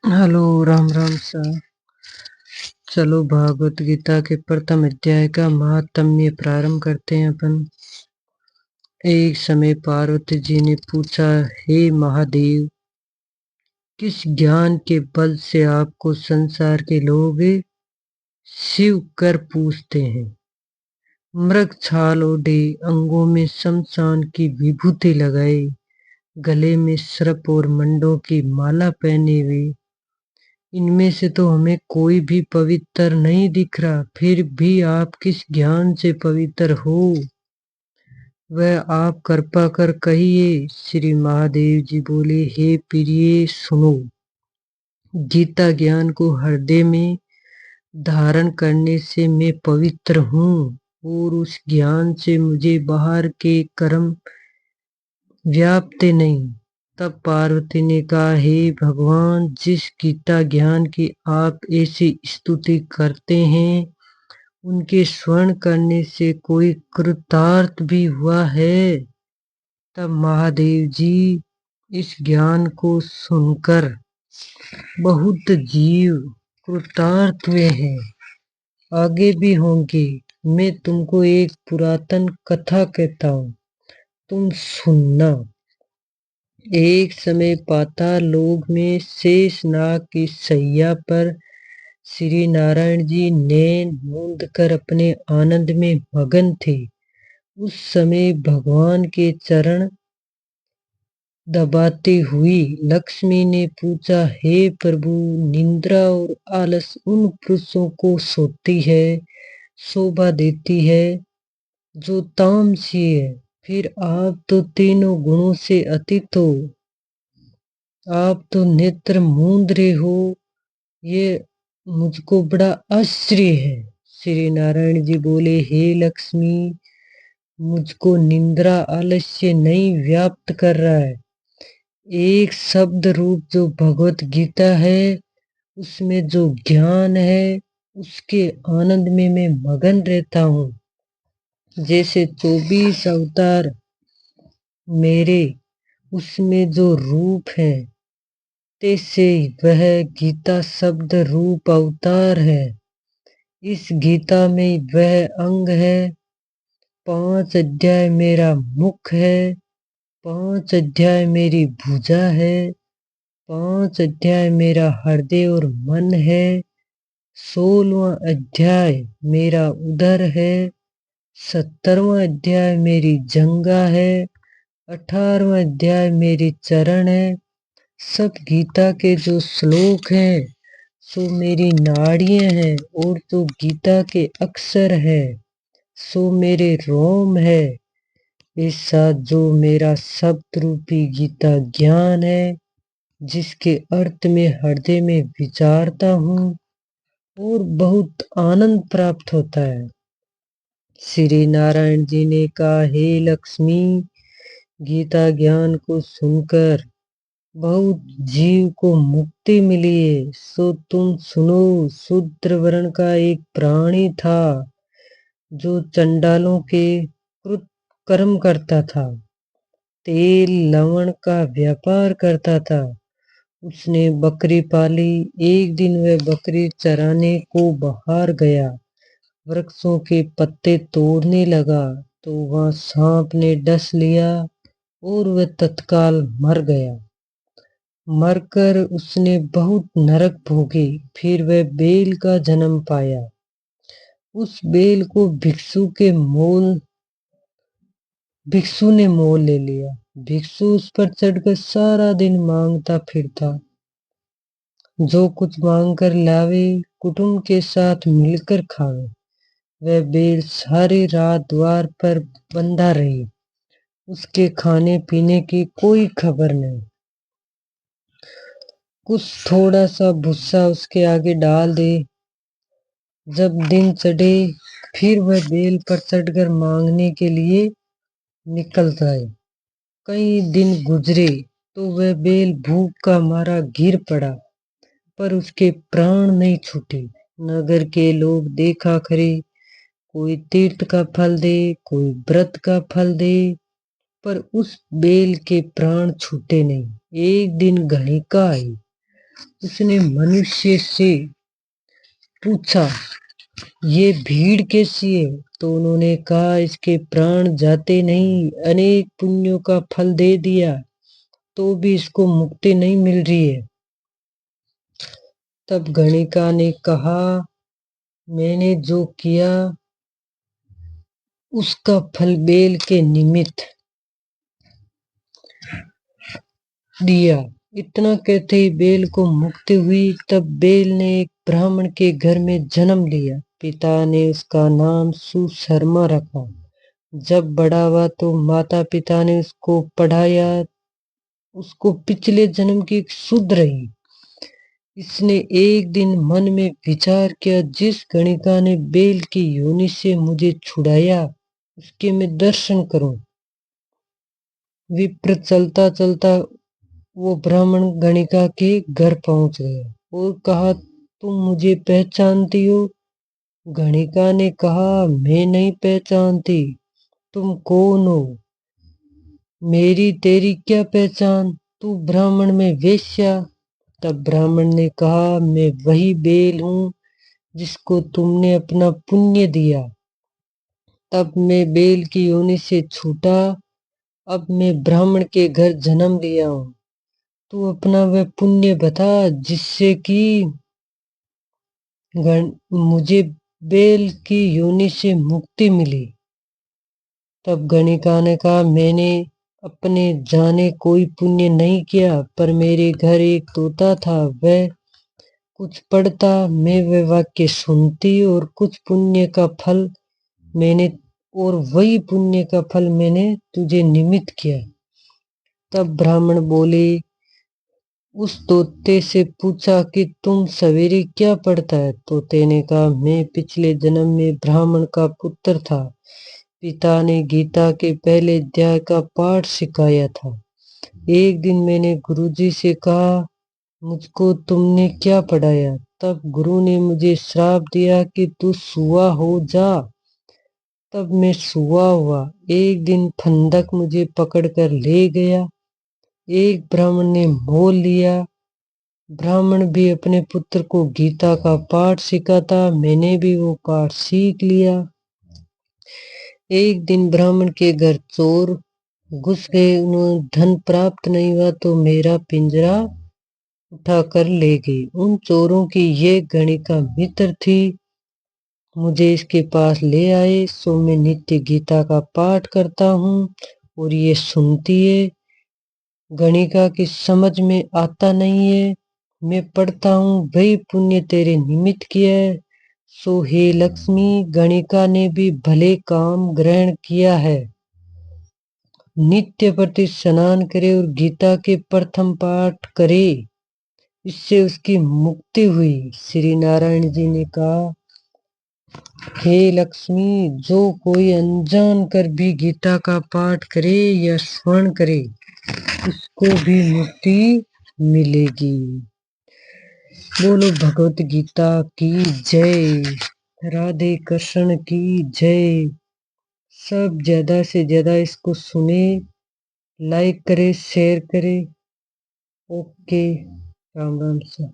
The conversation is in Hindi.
Hello, Ram Ram sir. चलो भागवत गीता के प्रथम अध्याय का महात्म्य प्रारंभ करते हैं अपन। एक समय पार्वती जी ने पूछा, हे महादेव, किस ज्ञान के बल से आपको संसार के लोग शिव कर पूछते हैं? मृग छाल ओढ़े, अंगों में शमशान की विभूति लगाए, गले में सर्प और मंडों की माला पहने हुए, इनमें से तो हमें कोई भी पवित्र नहीं दिख रहा, फिर भी आप किस ज्ञान से पवित्र हो? वह आप कृपा कर कहिए। श्री महादेव जी बोले, हे प्रिय सुनो, गीता ज्ञान को हृदय में धारण करने से मैं पवित्र हूँ और उस ज्ञान से मुझे बाहर के कर्म व्यापते नहीं। तब पार्वती ने कहा, हे भगवान, जिस गीता ज्ञान की आप ऐसी स्तुति करते हैं, उनके स्वर्ण करने से कोई कृतार्थ भी हुआ है? तब महादेव जी इस ज्ञान को सुनकर बहुत जीव कृतार्थ हुए हैं, आगे भी होंगे। मैं तुमको एक पुरातन कथा कहता हूँ, तुम सुनना। एक समय पाताल लोक में शेषनाग की शैया पर श्री नारायण जी नैन मूंद कर अपने आनंद में मगन थे। उस समय भगवान के चरण दबाती हुई लक्ष्मी ने पूछा, हे प्रभु, निंद्रा और आलस उन पुरुषों को सोती है, शोभा देती है जो तामसी है। फिर आप तो तीनों गुणों से अतीत हो, आप तो नेत्र मूंद रहे हो, ये मुझको बड़ा आश्चर्य है। श्री नारायण जी बोले, हे लक्ष्मी, मुझको निंद्रा आलस्य नहीं व्याप्त कर रहा है। एक शब्द रूप जो भगवत गीता है, उसमें जो ज्ञान है, उसके आनंद में मैं मगन रहता हूँ। जैसे 24 अवतार मेरे, उसमें जो रूप है, तैसे वह गीता शब्द रूप अवतार है। इस गीता में वह अंग है। 5 अध्याय मेरा मुख है, 5 अध्याय मेरी भुजा है, 5 अध्याय मेरा हृदय और मन है, 16वां अध्याय मेरा उदर है, 17वां अध्याय मेरी जंगा है, 18वां अध्याय मेरी चरण है। सब गीता के जो श्लोक हैं, सो मेरी नाड़ियां हैं, और जो गीता के अक्षर है, सो मेरे रोम है। ऐसा जो मेरा शब्द रूपी गीता ज्ञान है, जिसके अर्थ में हृदय में विचारता हूँ और बहुत आनंद प्राप्त होता है। श्री नारायण जी ने कहा, हे लक्ष्मी, गीता ज्ञान को सुनकर बहुत जीव को मुक्ति मिली है, सो तुम सुनो। शूद्र वर्ण का एक प्राणी था जो चंडालों के कृत कर्म करता था, तेल लवण का व्यापार करता था। उसने बकरी पाली। एक दिन वह बकरी चराने को बाहर गया, वृक्षों के पत्ते तोड़ने लगा तो वहां सांप ने डस लिया और वह तत्काल मर गया। मरकर उसने बहुत नरक भोगे। फिर वह बेल का जन्म पाया। उस बेल को भिक्षु ने मोल ले लिया। भिक्षु उस पर चढ़कर सारा दिन मांगता फिरता। जो कुछ मांग कर लावे, कुटुंब के साथ मिलकर खावे। वह बेल सारी रात द्वार पर बंधा रही, उसके खाने पीने की कोई खबर नहीं। कुछ थोड़ा सा भूसा उसके आगे डाल दे। जब दिन चढ़े, फिर वह बेल पर चढ़कर मांगने के लिए निकल जाए। कई दिन गुजरे तो वह बेल भूख का मारा गिर पड़ा, पर उसके प्राण नहीं छूटे। नगर के लोग देखा करे, कोई तीर्थ का फल दे, कोई व्रत का फल दे, पर उस बेल के प्राण छूटे नहीं। एक दिन गणिका आई। उसने मनुष्य से पूछा, ये भीड़ कैसी है? तो उन्होंने कहा, इसके प्राण जाते नहीं, अनेक पुण्यों का फल दे दिया तो भी इसको मुक्ति नहीं मिल रही है। तब गणिका ने कहा, मैंने जो किया उसका फल बेल के निमित्त दिया। इतना कहते ही बेल को मुक्ति हुई। तब बेल ने एक ब्राह्मण के घर में जन्म लिया। पिता ने उसका नाम सुशर्मा रखा। जब बड़ा हुआ तो माता पिता ने उसको पढ़ाया। उसको पिछले जन्म की शुद्ध रही। इसने एक दिन मन में विचार किया, जिस गणिका ने बेल की योनि से मुझे छुड़ाया उसके मैं दर्शन करूं। विप्र चलता चलता वो ब्राह्मण गणिका के घर पहुंच गया और कहा, तुम मुझे पहचानती हो? गणिका ने कहा, मैं नहीं पहचानती। तुम कौन हो? मेरी तेरी क्या पहचान? तू ब्राह्मण में वेश्या। तब ब्राह्मण ने कहा, मैं वही बेल हूं जिसको तुमने अपना पुण्य दिया। तब मैं बेल की योनि से छूटा। अब मैं ब्राह्मण के घर जन्म लिया हूं। तू अपना वह पुण्य बता जिससे कि मुझे बेल की योनि से मुक्ति मिली। तब गणिका ने कहा, मैंने अपने जाने कोई पुण्य नहीं किया, पर मेरे घर एक तोता था, वह कुछ पढ़ता, मैं वह वाक्य सुनती और कुछ पुण्य का फल मैंने और वही पुण्य का फल मैंने तुझे निमित्त किया। तब ब्राह्मण बोले, उस तोते से पूछा कि तुम सवेरे क्या पढ़ता है? तोते ने कहा, मैं पिछले जन्म में ब्राह्मण का पुत्र था। पिता ने गीता के पहले अध्याय का पाठ सिखाया था। एक दिन मैंने गुरुजी से कहा, मुझको तुमने क्या पढ़ाया? तब गुरु ने मुझे श्राप दिया कि तू सुआ हो जा। तब मैं सुआ हुआ। एक दिन फंदक मुझे पकड़कर ले गया। एक ब्राह्मण ने मोल लिया। ब्राह्मण भी अपने पुत्र को गीता का पाठ सिखाता, मैंने भी वो पाठ सीख लिया। एक दिन ब्राह्मण के घर चोर घुस गए। उन्हें धन प्राप्त नहीं हुआ तो मेरा पिंजरा उठाकर ले गए। उन चोरों की ये गणिका मित्र थी। मुझे इसके पास ले आए। सो मैं नित्य गीता का पाठ करता हूँ और ये सुनती है। गणिका की समझ में आता नहीं है। मैं पढ़ता हूँ, वही पुण्य तेरे निमित्त किया है। सो हे लक्ष्मी, गणिका ने भी भले काम ग्रहण किया है। नित्य प्रति स्नान करे और गीता के प्रथम पाठ करे, इससे उसकी मुक्ति हुई। श्री नारायण जी ने कहा, हे लक्ष्मी, जो कोई अनजान कर भी गीता का पाठ करे या श्रवण करे, उसको भी मुक्ति मिलेगी। बोलो भगवत गीता की जय। राधे कृष्ण की जय। सब ज्यादा से ज्यादा इसको सुने, लाइक करे, शेयर करे। ओके, राम राम से।